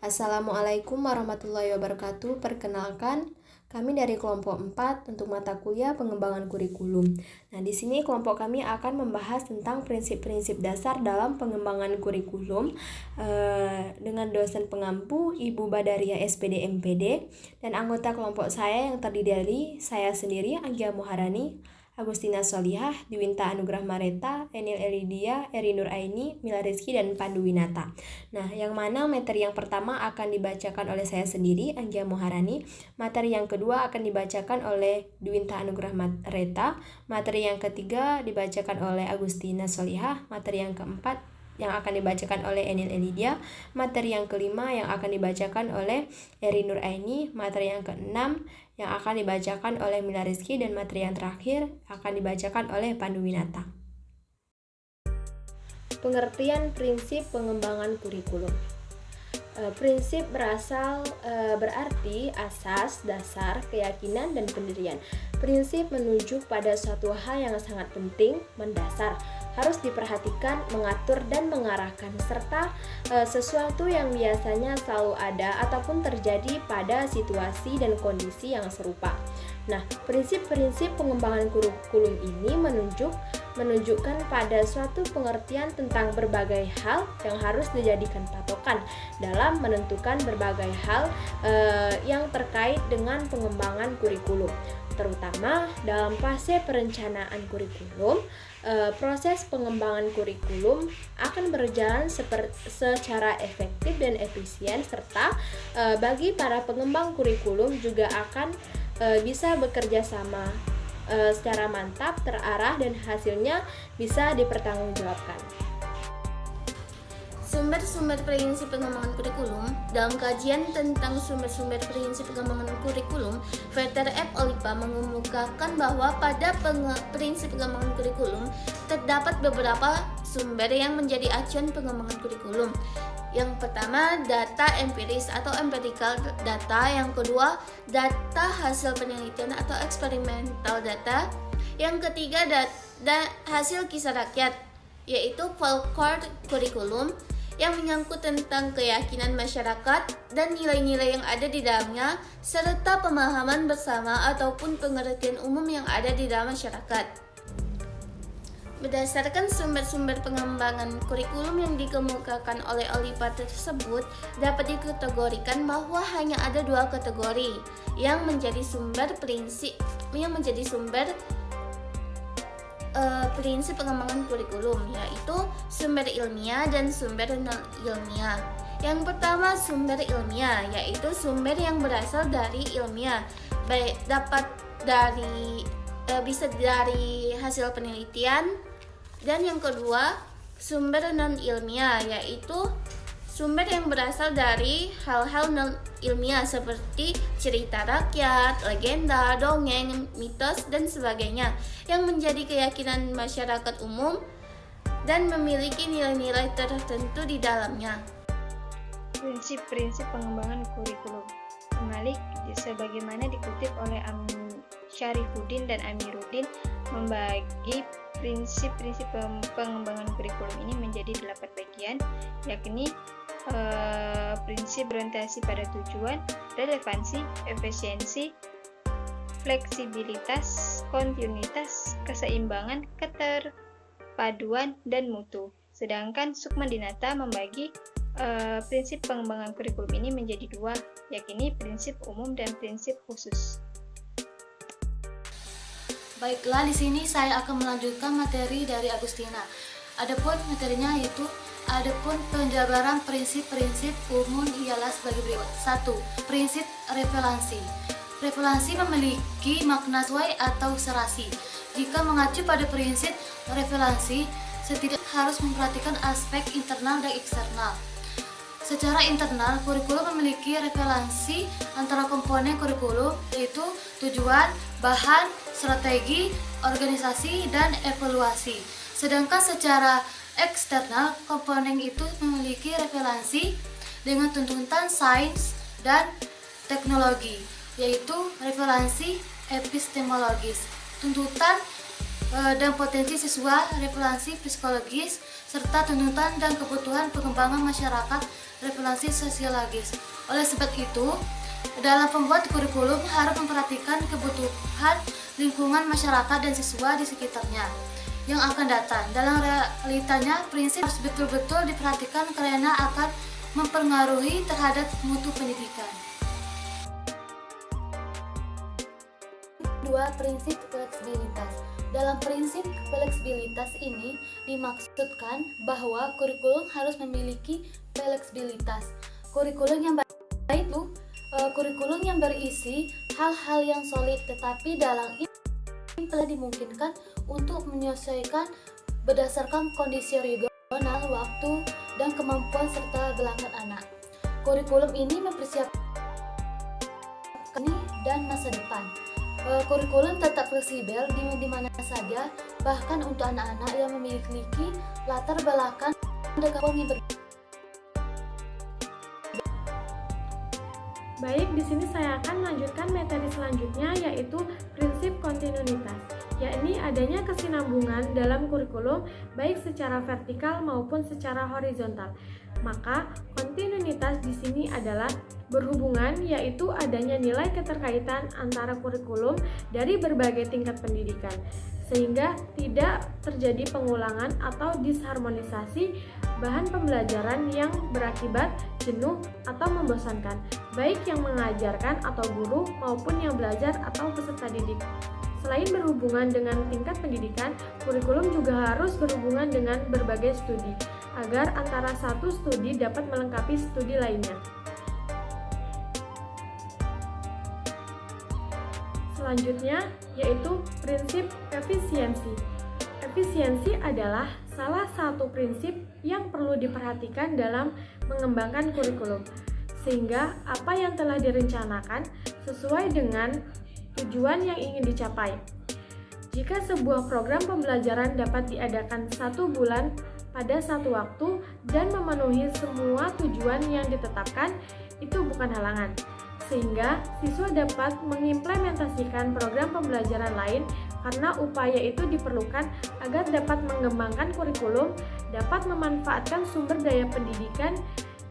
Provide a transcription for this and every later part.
Assalamualaikum warahmatullahi wabarakatuh. Perkenalkan, kami dari kelompok 4 untuk mata kuliah pengembangan kurikulum. Nah, di sini kelompok kami akan membahas tentang prinsip-prinsip dasar dalam pengembangan kurikulum dengan dosen pengampu Ibu Badaria SPD MPD dan anggota kelompok saya yang terdiri dari saya sendiri Anggia Muharani, Agustina Solihah, Dwinta Anugrah Mareta, Enil Elidia, Eri Nur Aini, Mila Rizky, dan Pandu Winata. Nah, yang mana materi yang pertama akan dibacakan oleh saya sendiri, Anggia Muharani. Materi yang kedua akan dibacakan oleh Dwinta Anugrah Mareta. Materi yang ketiga dibacakan oleh Agustina Solihah. Materi yang keempat yang akan dibacakan oleh Enil Elidia, materi yang kelima yang akan dibacakan oleh Eri Nur Aini, materi yang keenam yang akan dibacakan oleh Mila Rizky, dan materi yang terakhir akan dibacakan oleh Pandu Winata. Pengertian prinsip pengembangan kurikulum. Prinsip berarti asas, dasar, keyakinan, dan pendirian. Prinsip menunjuk pada suatu hal yang sangat penting, mendasar, harus diperhatikan, mengatur, dan mengarahkan, serta sesuatu yang biasanya selalu ada ataupun terjadi pada situasi dan kondisi yang serupa. Nah, prinsip-prinsip pengembangan kurikulum ini menunjukkan pada suatu pengertian tentang berbagai hal yang harus dijadikan patokan dalam menentukan berbagai hal yang terkait dengan pengembangan kurikulum. Terutama dalam fase perencanaan kurikulum, proses pengembangan kurikulum akan berjalan secara efektif dan efisien, serta bagi para pengembang kurikulum juga akan bisa bekerja sama secara mantap, terarah, dan hasilnya bisa dipertanggungjawabkan. Sumber-sumber prinsip pengembangan kurikulum. Dalam kajian tentang sumber-sumber prinsip pengembangan kurikulum, Veter F. Olipa mengemukakan bahwa pada prinsip pengembangan kurikulum terdapat beberapa sumber yang menjadi acuan pengembangan kurikulum. Yang pertama, data empiris atau empirical data. Yang kedua, data hasil penelitian atau experimental data. Yang ketiga, hasil kisah rakyat, yaitu folklore kurikulum, yang menyangkut tentang keyakinan masyarakat dan nilai-nilai yang ada di dalamnya, serta pemahaman bersama ataupun pengertian umum yang ada di dalam masyarakat. Berdasarkan sumber-sumber pengembangan kurikulum yang dikemukakan oleh Olipa tersebut, dapat dikategorikan bahwa hanya ada dua kategori yang menjadi sumber prinsip pengembangan kurikulum, yaitu sumber ilmiah dan sumber non-ilmiah. Yang pertama, sumber ilmiah, yaitu sumber yang berasal dari ilmiah, baik bisa dari hasil penelitian. Dan yang kedua, sumber non-ilmiah, yaitu sumber yang berasal dari hal-hal non-ilmiah seperti cerita rakyat, legenda, dongeng, mitos, dan sebagainya, yang menjadi keyakinan masyarakat umum dan memiliki nilai-nilai tertentu di dalamnya. Prinsip-prinsip pengembangan kurikulum. Malik, sebagaimana dikutip oleh Syarifuddin dan Amiruddin, membagi prinsip-prinsip pengembangan kurikulum ini menjadi 8 bagian, yakni prinsip berorientasi pada tujuan, relevansi, efisiensi, fleksibilitas, kontinuitas, keseimbangan, keterpaduan, dan mutu. Sedangkan Sukma Dinata membagi prinsip pengembangan kurikulum ini menjadi 2, yakni prinsip umum dan prinsip khusus. Baiklah, di sini saya akan melanjutkan materi dari Agustina. Adapun materinya yaitu penjabaran prinsip-prinsip umum ialah sebagai berikut. 1. Prinsip revelansi. Revelansi memiliki makna sesuai atau serasi. Jika mengacu pada prinsip revelansi, setidaknya harus memperhatikan aspek internal dan eksternal. Secara internal, kurikulum memiliki revelansi antara komponen kurikulum, yaitu tujuan, bahan, strategi, organisasi, dan evaluasi. Sedangkan secara eksternal, komponen itu memiliki revelansi dengan tuntutan sains dan teknologi, yaitu revelansi epistemologis, tuntutan dan potensi siswa, revelansi psikologis, serta tuntutan dan kebutuhan pengembangan masyarakat relasi sosiologis. Oleh sebab itu, dalam pembuat kurikulum harus memperhatikan kebutuhan lingkungan masyarakat dan siswa di sekitarnya yang akan datang. Dalam realitanya, prinsip harus betul-betul diperhatikan karena akan mempengaruhi terhadap mutu pendidikan. 2. Prinsip fleksibilitas. Dalam prinsip fleksibilitas ini dimaksudkan bahwa kurikulum harus memiliki fleksibilitas. Kurikulum yang baik itu kurikulum yang berisi hal-hal yang solid, tetapi dalam ini telah dimungkinkan untuk menyesuaikan berdasarkan kondisi regional, waktu, dan kemampuan serta belakang anak. Kurikulum ini mempersiapkan ini dan masa depan. Kurikulum tetap fleksibel di mana saja, bahkan untuk anak-anak yang memiliki latar belakang dan yang berbeda. Baik, di sini saya akan melanjutkan materi selanjutnya, yaitu prinsip kontinuitas, yakni adanya kesinambungan dalam kurikulum baik secara vertikal maupun secara horizontal. Maka kontinuitas di sini adalah berhubungan, yaitu adanya nilai keterkaitan antara kurikulum dari berbagai tingkat pendidikan, sehingga tidak terjadi pengulangan atau disharmonisasi bahan pembelajaran yang berakibat jenuh atau membosankan, baik yang mengajarkan atau guru maupun yang belajar atau peserta didik. Selain berhubungan dengan tingkat pendidikan, kurikulum juga harus berhubungan dengan berbagai studi, agar antara satu studi dapat melengkapi studi lainnya. Selanjutnya, yaitu prinsip efisiensi. Efisiensi adalah salah satu prinsip yang perlu diperhatikan dalam mengembangkan kurikulum, sehingga apa yang telah direncanakan sesuai dengan tujuan yang ingin dicapai. Jika sebuah program pembelajaran dapat diadakan 1 bulan pada satu waktu dan memenuhi semua tujuan yang ditetapkan, itu bukan halangan, sehingga siswa dapat mengimplementasikan program pembelajaran lain karena upaya itu diperlukan agar dapat mengembangkan kurikulum, dapat memanfaatkan sumber daya pendidikan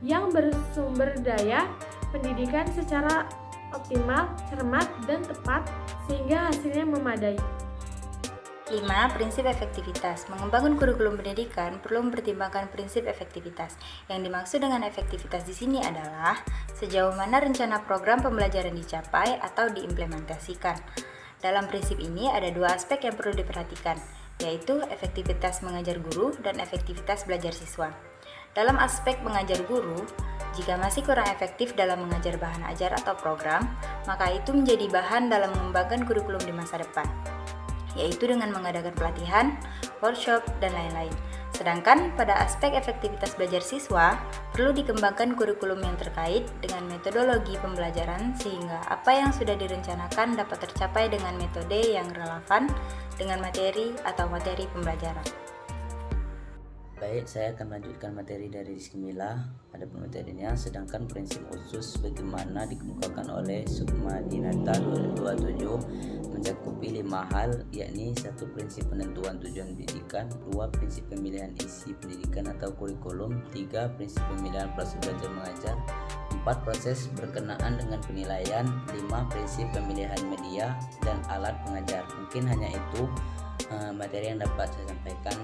yang bersumber daya pendidikan secara optimal, cermat, dan tepat, sehingga hasilnya memadai. 5. Prinsip efektivitas. Mengembangkan kurikulum pendidikan perlu mempertimbangkan prinsip efektivitas. Yang dimaksud dengan efektivitas di sini adalah sejauh mana rencana program pembelajaran dicapai atau diimplementasikan. Dalam prinsip ini ada 2 aspek yang perlu diperhatikan, yaitu efektivitas mengajar guru dan efektivitas belajar siswa. Dalam aspek mengajar guru, jika masih kurang efektif dalam mengajar bahan ajar atau program, maka itu menjadi bahan dalam mengembangkan kurikulum di masa depan, yaitu dengan mengadakan pelatihan, workshop, dan lain-lain. Sedangkan pada aspek efektivitas belajar siswa, perlu dikembangkan kurikulum yang terkait dengan metodologi pembelajaran sehingga apa yang sudah direncanakan dapat tercapai dengan metode yang relevan dengan materi atau materi pembelajaran. Baik, saya akan melanjutkan materi dari Rizky Mila. Ada materinya, sedangkan prinsip khusus bagaimana dikemukakan oleh Sukma Dinata 2027 mencakupi 5 hal, yakni 1. Prinsip penentuan tujuan pendidikan, 2. Prinsip pemilihan isi pendidikan atau kurikulum, 3. Prinsip pemilihan proses belajar mengajar, 4. Proses berkenaan dengan penilaian, 5. Prinsip pemilihan media dan alat pengajar. Mungkin hanya itu materi yang dapat saya sampaikan.